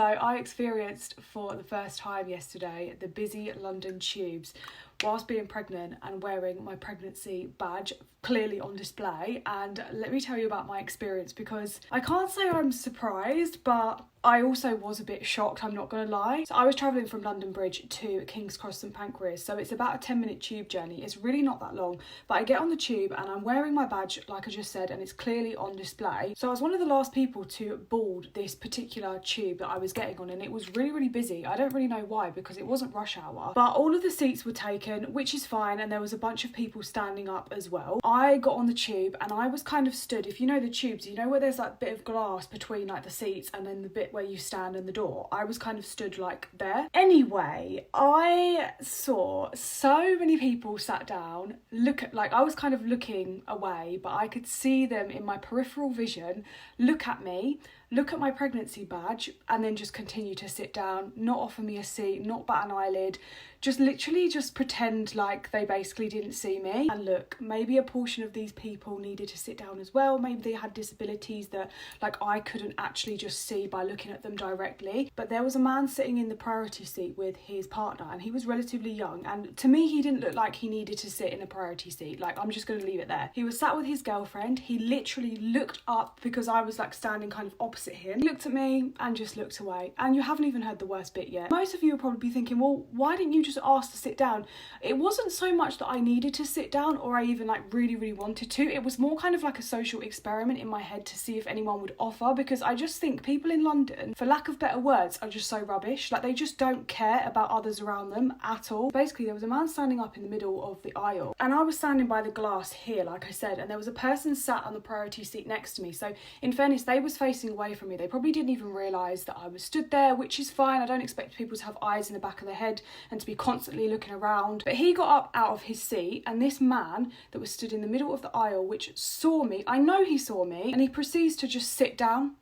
So I experienced for the first time yesterday the busy London tubes whilst being pregnant and wearing my pregnancy badge clearly on display. And let me tell you about my experience, because I can't say I'm surprised, but I also was a bit shocked, I'm not gonna lie. So I was travelling from London Bridge to King's Cross St Pancras, so it's about a 10-minute tube journey. It's really not that long, but I get on the tube and I'm wearing my badge like I just said, and it's clearly on display. So I was one of the last people to board this particular tube that I was getting on, and it was really busy. I don't really know why, because it wasn't rush hour, but all of the seats were taken, which is fine, and there was a bunch of people standing up as well. I got on the tube and I was kind of stood, if you know the tubes, you know where there's that bit of glass between like the seats and then the bit where you stand in the door. I was kind of stood like there. Anyway, I saw so many people sat down, I was kind of looking away, but I could see them in my peripheral vision look at me, look at my pregnancy badge, and then just continue to sit down, not offer me a seat, not bat an eyelid, just literally just pretend like they basically didn't see me. And look, maybe a portion of these people needed to sit down as well. Maybe they had disabilities that like I couldn't actually just see by looking at them directly. But there was a man sitting in the priority seat with his partner, and he was relatively young, and to me he didn't look like he needed to sit in a priority seat. Like, I'm just gonna leave it there. He was sat with his girlfriend. He literally looked up because I was like standing kind of opposite him, looked at me and just looked away. And you haven't even heard the worst bit yet. Most of you will probably be thinking, well, why didn't you just ask to sit down? It wasn't so much that I needed to sit down or I even like really wanted to. It was more kind of like a social experiment in my head to see if anyone would offer, because I just think people in London, for lack of better words, are just so rubbish. Like, they just don't care about others around them at all. Basically, there was a man standing up in the middle of the aisle, and I was standing by the glass here, like I said, and there was a person sat on the priority seat next to me. So in fairness, they was facing away from me. They probably didn't even realise that I was stood there, which is fine. I don't expect people to have eyes in the back of their head and to be constantly looking around. But he got up out of his seat, and this man that was stood in the middle of the aisle, which saw me, I know he saw me, and he proceeds to just sit down.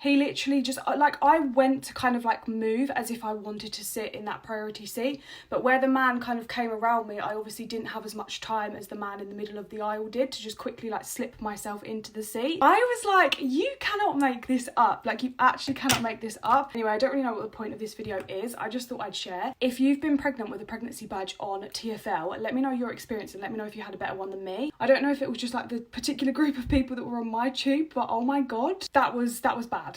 He literally just, like, I went to kind of like move as if I wanted to sit in that priority seat, but where the man kind of came around me, I obviously didn't have as much time as the man in the middle of the aisle did to just quickly like slip myself into the seat. I was like, you cannot make this up. Like, you actually cannot make this up. Anyway, I don't really know what the point of this video is. I just thought I'd share. If you've been pregnant with a pregnancy badge on TfL, let me know your experience and let me know if you had a better one than me. I don't know if it was just like the particular group of people that were on my tube, but oh my God, that was bad.